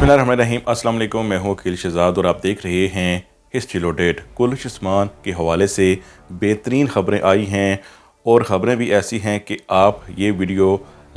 बिस्मिल्लाहिर्रहमानिर्रहीम। अस्सलाम वालेकुम। मैं हूँ अकील शहजाद और आप देख रहे हैं हिस्ट्री लोडेड। कुलुश उस्मान के हवाले से बेहतरीन ख़बरें आई हैं और ख़बरें भी ऐसी हैं कि आप ये वीडियो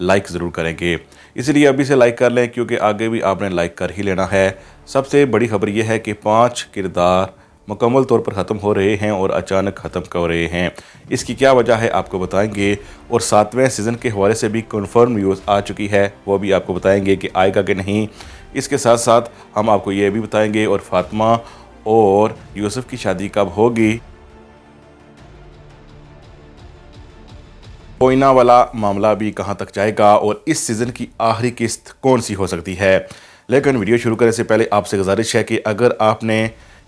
लाइक ज़रूर करेंगे, इसलिए अभी से लाइक कर लें क्योंकि आगे भी आपने लाइक कर ही लेना है। सबसे बड़ी ख़बर यह है कि 5 किरदार मुकम्मल तौर पर ख़त्म हो रहे हैं और अचानक ख़त्म कर रहे हैं। इसकी क्या वजह है आपको बताएंगे और 7वें सीज़न के हवाले से भी कन्फर्म न्यूज़ आ चुकी है, वो भी आपको बताएंगे कि आएगा कि नहीं। इसके साथ साथ हम आपको ये भी बताएंगे और फातिमा और यूसुफ की शादी कब होगी, कोयना वाला मामला भी कहां तक जाएगा और इस सीज़न की आखिरी किस्त कौन सी हो सकती है। लेकिन वीडियो शुरू करने से पहले आपसे गुजारिश है कि अगर आपने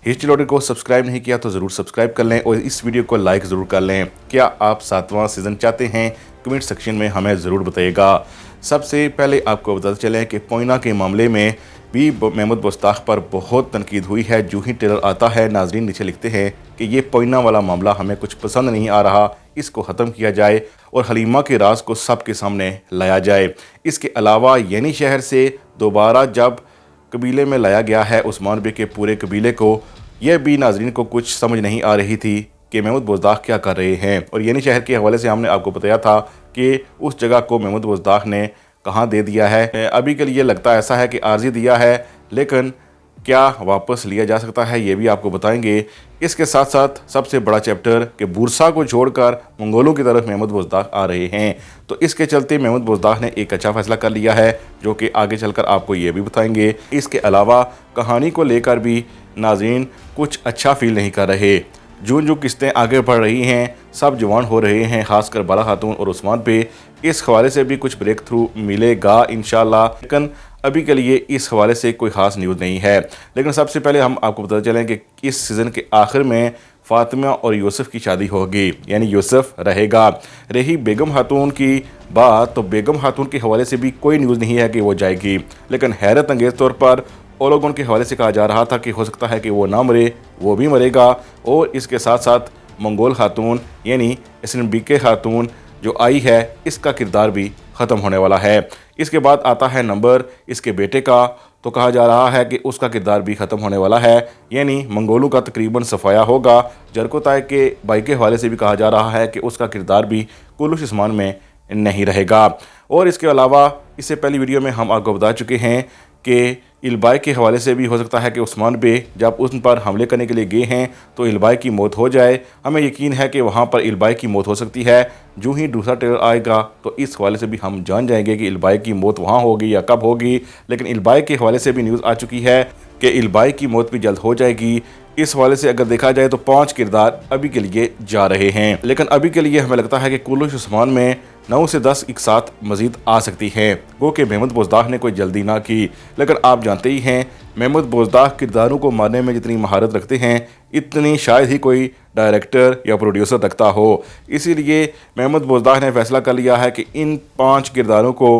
हिस्ट्री लोडेड को सब्सक्राइब नहीं किया तो ज़रूर सब्सक्राइब कर लें और इस वीडियो को लाइक ज़रूर कर लें। क्या आप 7वां सीज़न चाहते हैं? कमेंट सेक्शन में हमें ज़रूर बताइएगा। सबसे पहले आपको बताते चलें कि कोयना के मामले में भी महमूद मुश्ताक पर बहुत तनकीद हुई है। जो ही ट्रेलर आता है नाजरीन नीचे लिखते हैं कि ये कोयना वाला मामला हमें कुछ पसंद नहीं आ रहा, इसको ख़त्म किया जाए और हलीमा के राज को सबके सामने लाया जाए। इसके अलावा यानी शहर से दोबारा जब कबीले में लाया गया है उस्मान बे के पूरे कबीले को, यह भी नाजरीन को कुछ समझ नहीं आ रही थी कि महमूद बुज़दाग क्या कर रहे हैं। और यानी शहर के हवाले से हमने आपको बताया था कि उस जगह को महमूद बुज़दाग ने कहाँ दे दिया है। अभी के लिए लगता ऐसा है कि आर्जी दिया है, लेकिन क्या वापस लिया जा सकता है ये भी आपको बताएंगे। इसके साथ साथ सबसे बड़ा चैप्टर कि बुरसा को छोड़कर मंगोलों की तरफ महमूद बुज़दाग आ रहे हैं, तो इसके चलते महमूद बुज़दाग ने एक अच्छा फैसला कर लिया है जो कि आगे चलकर आपको ये भी बताएंगे। इसके अलावा कहानी को लेकर भी नाज़रीन कुछ अच्छा फील नहीं कर रहे। जो किस्तें आगे बढ़ रही हैं, सब जवान हो रहे हैं, खासकर बाला खातून और उस्मान पे। इस हवाले से भी कुछ ब्रेक थ्रू मिलेगा इंशाल्लाह, लेकिन अभी के लिए इस हवाले से कोई ख़ास न्यूज़ नहीं है। लेकिन सबसे पहले हम आपको बताते चलें कि इस सीज़न के आखिर में फातिमा और यूसुफ की शादी होगी, यानी यूसुफ रहेगा। रही बेगम खातून की बात, तो बेगम खातून के हवाले से भी कोई न्यूज़ नहीं है कि वो जाएगी, लेकिन हैरत अंगेज़ तौर पर ओलोगन के हवाले से कहा जा रहा था कि हो सकता है कि वो ना मरे, वो भी मरेगा। और इसके साथ साथ मंगोल खातून यानी SNBK खातून जो आई है, इसका किरदार भी ख़त्म होने वाला है। इसके बाद आता है नंबर इसके बेटे का, तो कहा जा रहा है कि उसका किरदार भी ख़त्म होने वाला है, यानी मंगोलों का तकरीबन सफाया होगा। जरकोताय के भाई के हवाले से भी कहा जा रहा है कि उसका किरदार भी कुलुश उस्मान में नहीं रहेगा। और इसके अलावा इससे पहली वीडियो में हम आपको बता चुके हैं कि इल्बाई के हवाले से भी हो सकता है कि उस्मान बे जब उन पर हमले करने के लिए गए हैं तो इल्बाई की मौत हो जाए। हमें यकीन है कि वहाँ पर इल्बाई की मौत हो सकती है। जो ही दूसरा ट्रेलर आएगा तो इस हवाले से भी हम जान जाएंगे कि इल्बाई की मौत वहाँ होगी या कब होगी। लेकिन इल्बाई के हवाले से भी न्यूज़ आ चुकी है कि इल्बाई की मौत भी जल्द हो जाएगी। इस हवाले से अगर देखा जाए तो 5 किरदार अभी के लिए जा रहे हैं, लेकिन अभी के लिए हमें लगता है कि कुलुश उस्मान में 9 से 10 एक साथ मजीद आ सकती हैं। गो कि महमूद बुज़दाग ने कोई जल्दी ना की, लेकिन आप जानते ही हैं महमूद बुज़दाग किरदारों को मारने में जितनी महारत रखते हैं इतनी शायद ही कोई डायरेक्टर या प्रोड्यूसर रखता हो। इसीलिए महमूद बुज़दाग ने फैसला कर लिया है कि इन 5 किरदारों को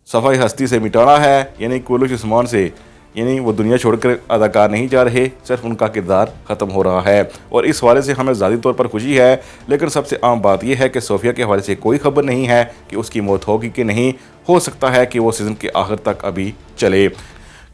सफ़ाई हस्ती से मिटाना है, यानी कुलुश उस्मान से, यानी वो दुनिया छोड़कर अदाकार नहीं जा रहे, सिर्फ उनका किरदार ख़त्म हो रहा है। और इस हवाले से हमें ज़ाती तौर पर खुशी है, लेकिन सबसे आम बात यह है कि सोफिया के हवाले से कोई खबर नहीं है कि उसकी मौत होगी कि नहीं। हो सकता है कि वो सीज़न के आखिर तक अभी चले,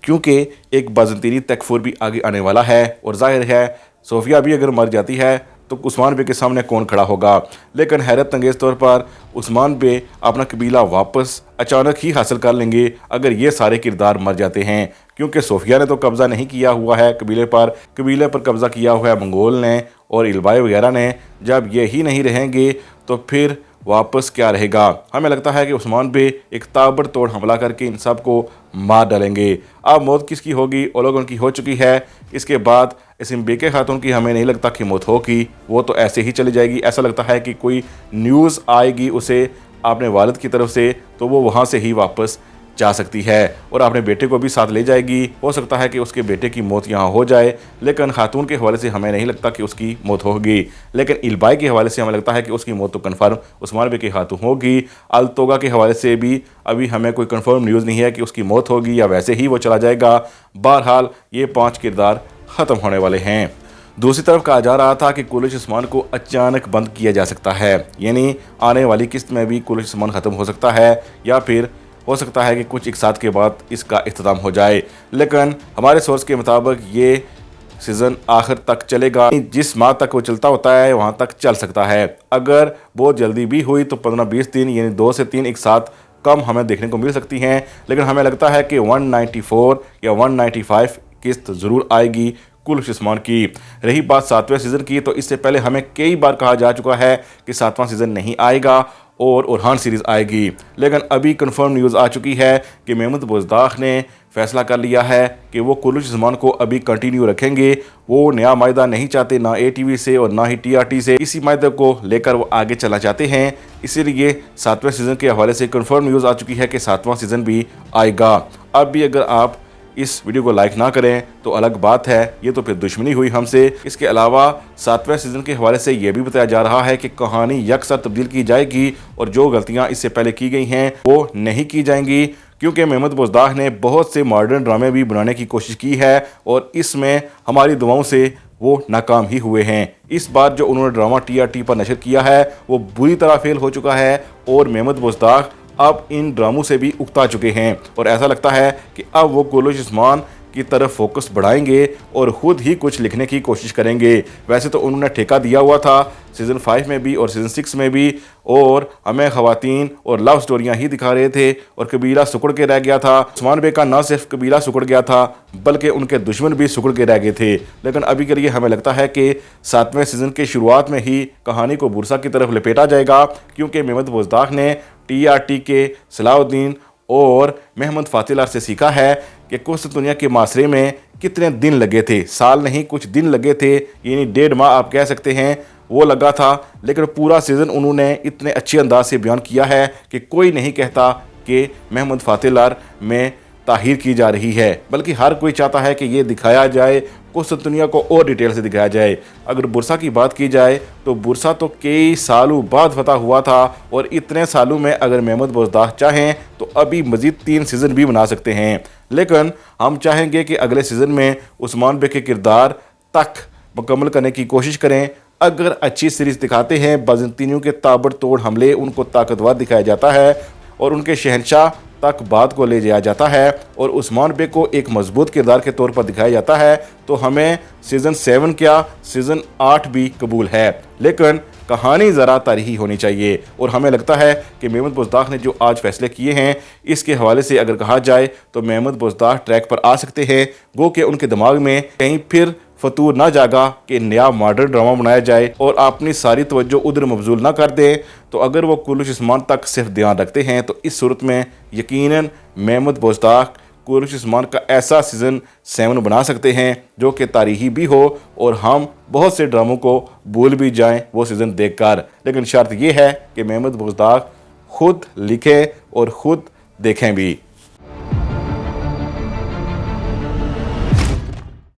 क्योंकि एक बाज़ंतीनी तकफूर भी आगे आने वाला है और जाहिर है सोफिया भी अगर मर जाती है तो उस्मान बे के सामने कौन खड़ा होगा। लेकिन हैरत अंगेज़ तौर पर उस्मान बे अपना कबीला वापस अचानक ही हासिल कर लेंगे अगर ये सारे किरदार मर जाते हैं, क्योंकि सोफिया ने तो कब्ज़ा नहीं किया हुआ है कबीले पर कब्ज़ा किया हुआ है मंगोल ने और इल्बाई वगैरह ने। जब ये ही नहीं रहेंगे तो फिर वापस क्या रहेगा। हमें लगता है कि उस्मान बे एक ताबड़तोड़ हमला करके इन सब को मार डालेंगे। अब मौत किसकी होगी, ओलोगन की हो चुकी है। इसके बाद SNBK खातून की हमें नहीं लगता कि मौत होगी, वो तो ऐसे ही चली जाएगी। ऐसा लगता है कि कोई न्यूज़ आएगी उसे अपने वालिद की तरफ से, तो वो वहाँ से ही वापस जा सकती है और अपने बेटे को भी साथ ले जाएगी। हो सकता है कि उसके बेटे की मौत यहाँ हो जाए, लेकिन खातून के हवाले से हमें नहीं लगता कि उसकी मौत होगी। लेकिन इल्बाई के हवाले से हमें लगता है कि उसकी मौत तो कन्फर्म उस्मान बे के खातून होगी। अल्तोगा के हवाले से भी अभी हमें कोई कन्फर्म न्यूज़ नहीं है कि उसकी मौत होगी या वैसे ही वो चला जाएगा। बहरहाल ये 5 किरदार ख़त्म होने वाले हैं। दूसरी तरफ कहा जा रहा था कि कुलुश उस्मान को अचानक बंद किया जा सकता है, यानी आने वाली किस्त में भी कुलुश उस्मान ख़त्म हो सकता है या फिर हो सकता है कि कुछ एक साथ के बाद इसका इख्तिताम हो जाए, लेकिन हमारे सोर्स के मुताबिक ये सीज़न आखिर तक चलेगा। जिस माह तक वो चलता होता है वहाँ तक चल सकता है। अगर बहुत जल्दी भी हुई तो 15-20 दिन यानी 2 से 3 एक साथ कम हमें देखने को मिल सकती हैं, लेकिन हमें लगता है कि 194 या 195 किस्त ज़रूर आएगी कुलुश उस्मान की। रही बात 7वें सीज़न की, तो इससे पहले हमें कई बार कहा जा चुका है कि 7वां सीज़न नहीं आएगा और उरहान सीरीज़ आएगी, लेकिन अभी कंफर्म न्यूज़ आ चुकी है कि मेहमूद बुज़दाख ने फैसला कर लिया है कि वो कुलुश उस्मान को अभी कंटिन्यू रखेंगे। वो नया मायदा नहीं चाहते, ना ATV से और ना ही TRT से। इसी मायदे को लेकर वो आगे चला चाहते हैं, इसीलिए 7वें सीज़न के हवाले से कंफर्म न्यूज़ आ चुकी है कि 7वां सीज़न भी आएगा। अब भी अगर आप इस वीडियो को लाइक ना करें तो अलग बात है, ये तो फिर दुश्मनी हुई हमसे। इसके अलावा 7वें सीज़न के हवाले से यह भी बताया जा रहा है कि कहानी यकसा तब्दील की जाएगी और जो गलतियां इससे पहले की गई हैं वो नहीं की जाएंगी, क्योंकि मेहमूद बुज़दाख ने बहुत से मॉडर्न ड्रामे भी बनाने की कोशिश की है और इसमें हमारी दुआओं से वो नाकाम ही हुए हैं। इस बार जो उन्होंने ड्रामा TRT पर नशर किया है वो बुरी तरह फेल हो चुका है और मेहमूद बुज़दाख अब इन ड्रामों से भी उकता चुके हैं और ऐसा लगता है कि अब वो कुलुश उस्मान की तरफ फोकस बढ़ाएंगे और ख़ुद ही कुछ लिखने की कोशिश करेंगे। वैसे तो उन्होंने ठेका दिया हुआ था सीज़न 5 में भी और सीज़न 6 में भी, और हमें ख़वातीन और लव स्टोरियाँ ही दिखा रहे थे और कबीला सुकड़ के रह गया था। उस्मान बे का न सिर्फ कबीला सुकड़ गया था बल्कि उनके दुश्मन भी सुकड़ के रह गए थे। लेकिन अभी के लिए हमें लगता है कि 7वें सीज़न के शुरुआत में ही कहानी को बुरसा की तरफ लपेटा जाएगा, क्योंकि मेहमूद बुज़दाख ने TRT के सलाउद्दीन और महमूद फातिलार से सीखा है कि कुस्तुनिया के मासरे में कितने दिन लगे थे। साल नहीं, कुछ दिन लगे थे, यानी 1.5 माह आप कह सकते हैं वो लगा था। लेकिन पूरा सीज़न उन्होंने इतने अच्छे अंदाज से बयान किया है कि कोई नहीं कहता कि महमूद फातिलार में ताहीर की जा रही है, बल्कि हर कोई चाहता है कि ये दिखाया जाए, कुस्तुनिया को और डिटेल से दिखाया जाए। अगर बुरसा की बात की जाए तो बुरसा तो कई सालों बाद फतह हुआ था और इतने सालों में अगर मेहमूद बुज़दाख चाहें तो अभी मज़ीद 3 सीज़न भी बना सकते हैं। लेकिन हम चाहेंगे कि अगले सीज़न में उस्मान बे के किरदार तक मुकम्मल करने की कोशिश करें। अगर अच्छी सीरीज़ दिखाते हैं, बाज़ंतीनियों के ताबड़तोड़ हमले उनको ताकतवर दिखाया जाता है और उनके शहंशाह तक बात को ले जाया जाता है और उस्मान बे को एक मजबूत किरदार के तौर पर दिखाया जाता है, तो हमें सीज़न 7 क्या सीज़न 8 भी कबूल है। लेकिन कहानी ज़रा तारीखी होनी चाहिए और हमें लगता है कि मेहमूद बुज़दाख ने जो आज फैसले किए हैं इसके हवाले से अगर कहा जाए तो मेहमूद बुज़दाख ट्रैक पर आ सकते हैं। गो कि उनके दिमाग में कहीं फिर फतूर ना जागा कि नया मॉडर्न ड्रामा बनाया जाए और अपनी सारी तवज्जो उधर मबजूल ना कर दें। तो अगर वो कुलुश उस्मान तक सिर्फ ध्यान रखते हैं तो इस सूरत में यकीनन मेहमूद बुज़दाख कुलुश उस्मान का ऐसा सीज़न 7 बना सकते हैं जो कि तारीखी भी हो और हम बहुत से ड्रामों को भूल भी जाएं वो सीज़न देखकर। लेकिन शर्त यह है कि मेहमूद बुज़दाख खुद लिखें और ख़ुद देखें भी।